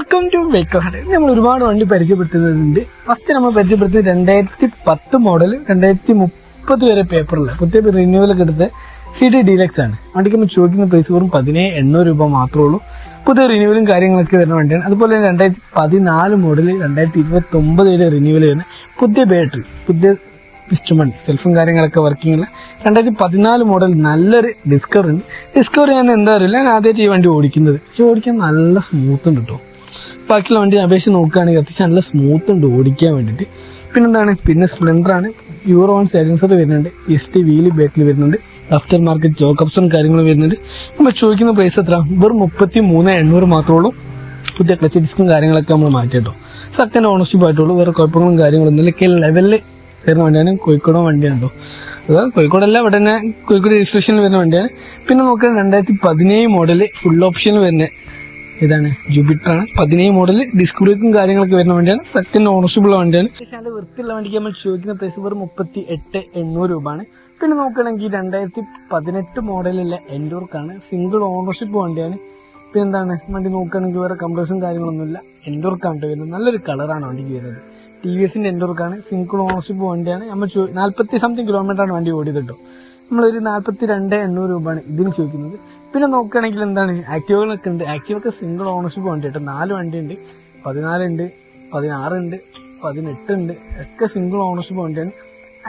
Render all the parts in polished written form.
Welcome to വെക്കോഹഡ്. നമ്മൾ ഒരുപാട് വണ്ടി പരിചയപ്പെടുത്തുന്നുണ്ട്. ഫസ്റ്റ് നമ്മൾ പരിചയപ്പെടുത്തുന്നത് 2010 മോഡൽ 2030 വരെ പേപ്പറിൽ പുതിയ റിന്യൂവലൊക്കെ എടുത്ത് സിറ്റി ഡീലക്സ് ആണ്. വണ്ടിക്ക് നമ്മൾ ചോദിക്കുന്ന പ്രൈസ് വെറും 17,800 രൂപ മാത്രമേ ഉള്ളൂ. പുതിയ റിന്യൂവലും കാര്യങ്ങളൊക്കെ വരുന്ന വണ്ടിയാണ്. അതുപോലെ തന്നെ 2014 മോഡൽ 2029 റിന്യൂവൽ വരുന്ന പുതിയ ബാറ്ററി, പുതിയ ഇൻസ്ട്രുമെന്റ്, സെൽഫും കാര്യങ്ങളൊക്കെ വർക്കിംഗ് ഉള്ള 2014 മോഡൽ നല്ലൊരു ഡിസ്കവർ ഉണ്ട്. ഡിസ്കവർ ഞാൻ എന്താ അറിയില്ല, ഞാൻ ആദ്യമായിട്ട് ഈ വണ്ടി ഓടിക്കുന്നത്. പക്ഷെ ഓടിക്കാൻ നല്ല സ്മൂത്ത് ഉണ്ട് കേട്ടോ. ബാക്കിയുള്ള വണ്ടി അപേക്ഷിച്ച് നോക്കുകയാണെങ്കിൽ അത്യാവശ്യം നല്ല സ്മൂത്ത് ഉണ്ട് ഓടിക്കാൻ വേണ്ടിയിട്ട്. പിന്നെ സ്പ്ലെൻഡർ ആണ്. യൂറോ 1 സൈലൻസർ വരുന്നുണ്ട്. EST വീല് ബാക്കിൽ വരുന്നുണ്ട്. ആഫ്റ്റർ മാർക്കറ്റ് ജോക്കപ്സും കാര്യങ്ങളും വരുന്നുണ്ട്. നമ്മൾ ചോദിക്കുന്ന പ്രൈസ് എത്ര? വെറും 33,800 മാത്രമേ ഉള്ളൂ. പുതിയ ക്ലച്ച് ഡിസ്കും കാര്യങ്ങളൊക്കെ നമ്മൾ മാറ്റിട്ടോ. സെക്കൻഡ് ഓണർഷിപ്പ് ആയിട്ടുള്ളൂ. വേറെ കുഴപ്പങ്ങളും കാര്യങ്ങളൊന്നും ലെവലിൽ വരുന്ന വണ്ടിയാണ്. കോഴിക്കോട് വണ്ടിയാണ് കേട്ടോ. അത് കോഴിക്കോടല്ല, ഇവിടെ തന്നെ കോഴിക്കോട് രജിസ്ട്രേഷനിൽ വരുന്ന വണ്ടിയാണ്. പിന്നെ നോക്കുകയാണെങ്കിൽ 2017 മോഡല് ഫുൾ ഓപ്ഷനിൽ വരുന്ന ഇതാണ് ജൂപ്പിറ്റർ ആണ്. 17 മോഡല് ഡിസ്ക് ബ്രേക്കും കാര്യങ്ങളൊക്കെ വരുന്ന വണ്ടിയാണ്. സെക്കൻഡ് ഓണർഷിപ്പ് ഉള്ള വണ്ടിയാണ്. പക്ഷേ അതിന്റെ വൃത്തിയുള്ള വണ്ടിക്ക് നമ്മൾ ചോദിക്കുന്ന പ്രൈസ് വെറും 38,800 രൂപയാണ്. പിന്നെ നോക്കുകയാണെങ്കിൽ 2018 മോഡലിലെ എൻഡോർക്കാണ്. സിംഗിൾ ഓണർഷിപ്പ് വണ്ടിയാണ്. പിന്നെന്താണ് വണ്ടി നോക്കുകയാണെങ്കിൽ വേറെ കംപ്രസും കാര്യങ്ങളൊന്നുമില്ല. എൻഡോർക്കാണ് വരുന്നത്. നല്ലൊരു കളറാണ് വണ്ടിക്ക് വരുന്നത്. TVS എൻഡോർക്കാണ്. സിംഗിൾ ഓണർഷിപ്പ് വണ്ടിയാണ്. നമ്മൾ 40 സംതിങ് കിലോമീറ്ററാണ് വണ്ടി ഓടിയത് കേട്ടോ. നമ്മളൊരു 42,800 രൂപയാണ് ഇതിന് ചോദിക്കുന്നത്. പിന്നെ നോക്കുകയാണെങ്കിൽ എന്താണ് ആക്റ്റീവകളൊക്കെ ഉണ്ട്. ആക്റ്റീവൊക്കെ സിംഗിൾ ഓണർഷിപ്പ് വണ്ടി കേട്ടോ. 4 വണ്ടിയുണ്ട്. 14 ഉണ്ട്, 16 ഉണ്ട്, 18 ഉണ്ട്. ഒക്കെ സിംഗിൾ ഓണർഷിപ്പ് വണ്ടിയാണ്.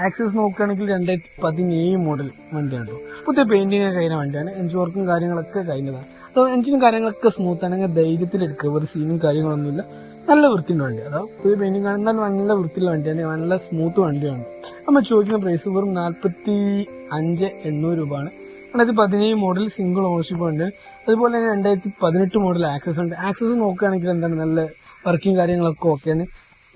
ആക്സസ് നോക്കുകയാണെങ്കിൽ 2017 മോഡൽ വണ്ടിയാണ് കേട്ടോ. പുതിയ പെയിന്റിങ് കഴിഞ്ഞ വണ്ടിയാണ്. എഞ്ചിൻ വർക്കും കാര്യങ്ങളൊക്കെ കഴിഞ്ഞതാണ്. അപ്പോൾ എഞ്ചിനും കാര്യങ്ങളൊക്കെ സ്മൂത്ത് ആണെങ്കിൽ ധൈര്യത്തിൽ എടുക്കുക. ഒരു സീനും കാര്യങ്ങളൊന്നുമില്ല. നല്ല വൃത്തിയുള്ള വണ്ടി. അതാ പുതിയ പെയിന്റിങ് കാണുന്നാൽ നല്ല വൃത്തിയുള്ള വണ്ടിയാണ്. നല്ല സ്മൂത്ത് വണ്ടിയാണ്. നമ്മൾ ചോദിക്കുന്ന പ്രൈസ് വെറും 45,800 രൂപയാണ്. 2017 മോഡൽ സിംഗിൾ ഓണർഷിപ്പ് ഉണ്ട്. അതുപോലെ തന്നെ 2018 മോഡൽ ആക്സസ് ഉണ്ട്. ആക്സസ് നോക്കുകയാണെങ്കിൽ എന്താണ് നല്ല വർക്കിംഗ് കാര്യങ്ങളൊക്കെ ഓക്കെയാണ്.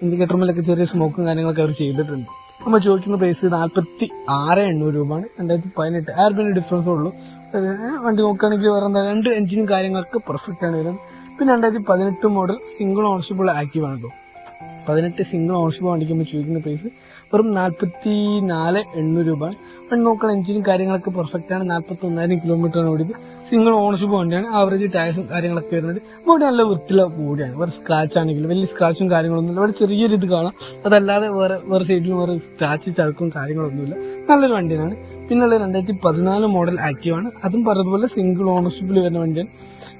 ഇൻഡിക്കേറ്ററുമല്ലൊക്കെ ചെറിയ സ്മോക്കും കാര്യങ്ങളൊക്കെ അവർ ചെയ്തിട്ടുണ്ട്. നമ്മൾ ചോദിക്കുന്ന പ്രൈസ് 46,800 രൂപയാണ്. 2018 ആയിരം ഡിഫറൻസേ ഉള്ളൂ. വണ്ടി നോക്കുകയാണെങ്കിൽ വേറെ എന്താ 2 എഞ്ചിനും കാര്യങ്ങളൊക്കെ പെർഫെക്റ്റ് ആണ് വരുന്നത്. പിന്നെ 2018 മോഡൽ സിംഗിൾ ഓണർഷിപ്പുള്ള ആക്റ്റീവ് ആണ് കേട്ടോ. 18 സിംഗിൾ ഓണർഷിപ്പ് വണ്ടിക്ക് നമ്മൾ ചോദിക്കുന്ന പ്രൈസ് വെറും 44,800 രൂപയാണ്. വണ്ടി നോക്കണം എഞ്ചിനും കാര്യങ്ങളൊക്കെ പെർഫെക്റ്റ് ആണ്. 41,000 കിലോമീറ്ററാണ് ഓടിയത്. സിംഗിൾ ഓണർഷിപ്പ് വണ്ടിയാണ്. ആവറേജ് ടയർസും കാര്യങ്ങളൊക്കെ വരുന്നുണ്ട്. ബോഡി നല്ല വൃത്തിയുള്ള ബോഡിയാണ്. വേറെ സ്ക്രാച്ച് ആണെങ്കിലും വലിയ സ്ക്രാച്ചും കാര്യങ്ങളൊന്നുമില്ല. ഇവിടെ ചെറിയൊരു ഇത് കാണാം. അതല്ലാതെ വേറെ സൈഡിലും വേറെ സ്ക്രാച്ച് ചരക്കും കാര്യങ്ങളൊന്നുമില്ല. നല്ലൊരു വണ്ടിയാണ്. പിന്നുള്ള 2014 മോഡൽ ആക്റ്റീവ് ആണ്. അതും പറഞ്ഞതുപോലെ സിംഗിൾ ഓണർഷിപ്പിൽ വരുന്ന വണ്ടിയാണ്.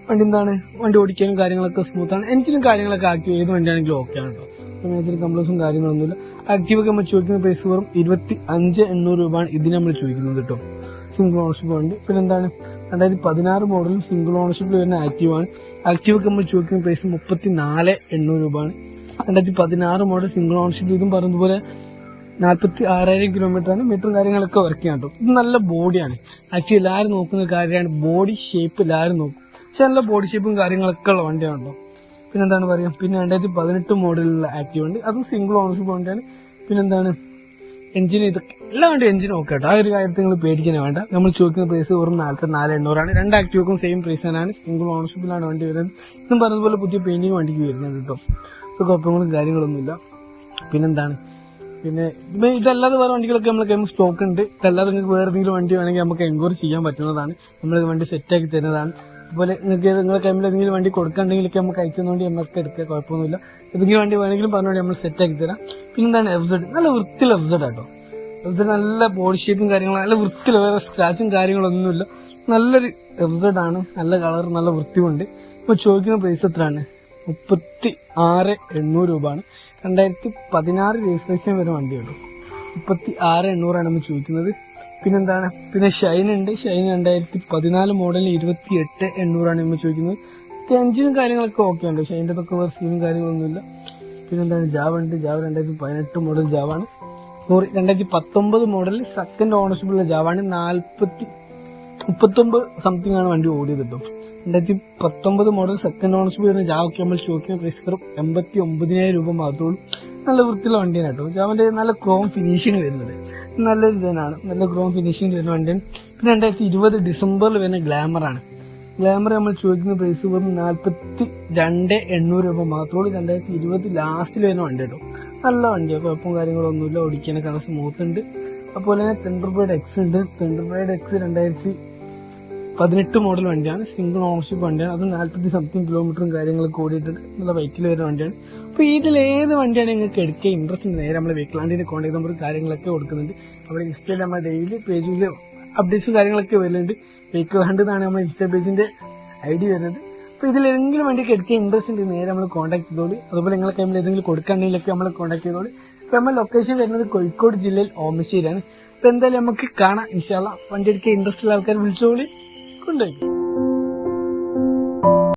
വണ്ടി എന്താണ് വണ്ടി ഓടിക്കാനും കാര്യങ്ങളൊക്കെ സ്മൂത്ത് ആണ്. എഞ്ചിനും കാര്യങ്ങളൊക്കെ ആക്റ്റീവ് ഏത് വണ്ടിയാണെങ്കിലും ഓക്കെ ആണ് കേട്ടോ. മേജർ കംപ്ലൈൻസും കാര്യങ്ങളൊന്നുമില്ല. ആക്റ്റീവ് ഒക്കെ നമ്മൾ ചോദിക്കുന്ന പ്രൈസ് വെറും 25,800 രൂപയാണ് ഇതിന് നമ്മൾ ചോദിക്കുന്നത് കേട്ടോ. സിംഗിൾ ഓണർഷിപ്പ് വണ്ടി. പിന്നെ എന്താണ് 2016 മോഡലും സിംഗിൾ ഓണർഷിപ്പിൽ വരുന്ന ആക്റ്റീവ് ആണ്. ആക്റ്റീവ് ഒക്കെ നമ്മൾ ചോദിക്കുന്ന പ്രൈസ് 34,800 രൂപയാണ്. 2016 മോഡൽ സിംഗിൾ ഓണർഷിപ്പ്. ഇതും പറഞ്ഞതുപോലെ 46,000 കിലോമീറ്റർ ആണ്. മീറ്ററും കാര്യങ്ങളൊക്കെ വർക്ക് ചെയ്യാൻ കേട്ടോ. ഇത് നല്ല ബോഡിയാണ്. ആക്ച്വലി എല്ലാവരും നോക്കുന്ന കാര്യമാണ് ബോഡി ഷേപ്പ്. എല്ലാവരും നോക്കും. പക്ഷെ നല്ല ബോഡി ഷേപ്പും കാര്യങ്ങളൊക്കെ ഉള്ള വണ്ടിയാണല്ലോ. പിന്നെന്താണ് പറയാം. പിന്നെ 2018 മോഡലുള്ള ആക്റ്റീവ് ഉണ്ട്. അതും സിംഗിൾ ഓണർഷിപ്പ് വണ്ടിയാണ്. പിന്നെന്താണ് എഞ്ചിൻ ഇതൊക്കെ എല്ലാ വണ്ടി എഞ്ചിനും ഓക്കെ കേട്ടോ. ആ ഒരു കാര്യത്തിൽ നിങ്ങൾ പേടിക്കാനേ വേണ്ട. നമ്മൾ ചോദിക്കുന്ന പ്രൈസ് വെറും 44,800 ആണ്. 2 ആക്റ്റീവക്കും സെയിം പ്രൈസ് തന്നെയാണ്. സിംഗിൾ ഓണർഷിപ്പിലാണ് വണ്ടി വരുന്നത്. ഇതും പറഞ്ഞതുപോലെ പുതിയ പെയിന്റിങ് വണ്ടിക്ക് വരുന്നത് കേട്ടോ. ഇപ്പൊ കുഴപ്പങ്ങളും കാര്യങ്ങളൊന്നുമില്ല. പിന്നെ ഇതല്ലാതെ വേറെ വണ്ടികളൊക്കെ നമ്മളെ കയ്യിൽ സ്റ്റോക്ക് ഉണ്ട്. ഇതല്ലാതെ നിങ്ങൾക്ക് വേറെ എന്തെങ്കിലും വണ്ടി വേണമെങ്കിൽ നമുക്ക് എൻക്വയറി ചെയ്യാൻ പറ്റുന്നതാണ്. നമ്മൾ വണ്ടി സെറ്റാക്കി തരുന്നതാണ്. അതുപോലെ നിങ്ങൾക്ക് നിങ്ങളുടെ കയ്യിൽ ഏതെങ്കിലും വണ്ടി കൊടുക്കണ്ടെങ്കിലൊക്കെ നമുക്ക് അയച്ചുകൊണ്ട് നമുക്ക് എടുക്കുക. കുഴപ്പമൊന്നുമില്ല. ഏതെങ്കിലും വണ്ടി വേണമെങ്കിലും പറഞ്ഞുകൊണ്ട് നമ്മൾ സെറ്റാക്കി തരാം. പിന്നെന്താണ് FZ. നല്ല വൃത്തിയുള്ള FZ ആട്ടോ. FZ നല്ല ബോഡി ഷേപ്പും കാര്യങ്ങളും നല്ല വൃത്തിയുള്ള വേറെ സ്ക്രാച്ചും കാര്യങ്ങളൊന്നുമില്ല. നല്ലൊരു FZ ആണ്. നല്ല കളർ നല്ല വൃത്തിയുണ്ട്. ഇപ്പൊ ചോദിക്കുന്ന പ്രൈസ് എത്രയാണ്? 36,800 രൂപയാണ്. 2016 രജിസ്ട്രേഷൻ വരുന്ന വണ്ടിയുള്ളൂ. 36,800 നമ്മൾ ചോദിക്കുന്നത്. പിന്നെ ഷൈൻ ഉണ്ട്. ഷൈൻ 2014 മോഡലിൽ 28,800 നമ്മൾ ചോദിക്കുന്നത്. എഞ്ചിനും കാര്യങ്ങളൊക്കെ ഓക്കെ ഉണ്ട്. ഷൈൻ്റെ ഒക്കെ വേറെ സീനും കാര്യങ്ങളൊന്നുമില്ല. പിന്നെന്താണ് ജാവ ഉണ്ട്. Java 2018 model ജാവാണ്. 2019 മോഡലിൽ സെക്കൻഡ് ഓണർഷിപ്പുള്ള ജാവാണ്. 39 സംതിങ് ആണ് വണ്ടി ഓടിയത് കേട്ടോ. 2019 മോഡൽ സെക്കൻഡ് ഓണർഷിപ്പ് വരുന്ന ജാവയ്ക്ക് നമ്മൾ ചോദിക്കുന്ന പ്രൈസ് 89,000 രൂപ മാത്രമേ. നല്ല വൃത്തിയുള്ള വണ്ടിയാണ് കേട്ടോ. ജാവന്റെ നല്ല ക്രോം ഫിനിഷിംഗ് വരുന്നത് നല്ലൊരു ഇതാണ്. നല്ല ക്രോം ഫിനിഷിംഗ് വരുന്ന വണ്ടിയാണ്. പിന്നെ 2020 ഡിസംബറിൽ വരുന്ന ഗ്ലാമറാണ്. ഗ്ലാമർ നമ്മൾ ചോദിക്കുന്ന പ്രൈസ് വെറും 42,800 രൂപ മാത്രമേ. 2020 ലാസ്റ്റിൽ വരുന്ന വണ്ടി കേട്ടോ. നല്ല വണ്ടിയാണ്. കുഴപ്പവും കാര്യങ്ങളൊന്നുമില്ല. ഓടിക്കാനൊക്കെ നല്ല സ്മൂത്ത് ഉണ്ട്. അതുപോലെ തന്നെ തെണ്ടർബേർഡ് എക്സ് ഉണ്ട്. തെണ്ടർബേർഡ് എക്സ് 2018 മോഡൽ വണ്ടിയാണ്. സിംഗിൾ ഓണർഷിപ്പ് വണ്ടിയാണ്. അത് 40 സംതിങ് കിലോമീറ്ററും കാര്യങ്ങളൊക്കെ ഓടിയിട്ടുണ്ട്. നല്ല വെയിറ്റിൽ വരുന്ന വണ്ടിയാണ്. അപ്പൊ ഇതിൽ ഏത് വണ്ടിയാണ് നിങ്ങൾക്ക് എടുക്കുക ഇൻട്രസ്റ്റ് ഉണ്ട്, നേരെ നമ്മൾ വെഹിക്കിളാണ്ടിന്റെ കോൺടാക്ട് നമ്പർ കാര്യങ്ങളൊക്കെ കൊടുക്കുന്നുണ്ട്. നമ്മുടെ ഇൻസ്റ്റയിൽ നമ്മുടെ ഡെയിലി പേജിൽ അപ്ഡേറ്റ്സും കാര്യങ്ങളൊക്കെ വരുന്നുണ്ട്. വെഹിക്കിൾ ഹണ്ട് എന്നാണ് നമ്മുടെ ഇൻസ്റ്റാ പേജിന്റെ ID വരുന്നത്. അപ്പൊ ഇതിലെങ്കിലും വണ്ടിക്ക് എടുക്കുക ഇൻട്രസ്റ്റ് ഉണ്ട്, നേരെ നമ്മൾ കോൺടാക്ട് ചെയ്തോളി. അതുപോലെ നിങ്ങളെ കയ്യിൽ ഏതെങ്കിലും കൊടുക്കാണ്ടെങ്കിലൊക്കെ നമ്മൾ കോൺടാക്ട് ചെയ്തോളി. ഇപ്പൊ നമ്മൾ ലൊക്കേഷൻ വരുന്നത് കോഴിക്കോട് ജില്ലയിൽ ഓമശ്ശേരിയാണ്. അപ്പൊ എന്തായാലും നമുക്ക് കാണാം ഇൻഷാ അല്ലാഹ്. വണ്ടി എടുക്കുക ഇൻട്രസ്റ്റ് ഉള്ള ആൾക്കാർ വിളിച്ചോളി, കൊണ്ടുപോയി.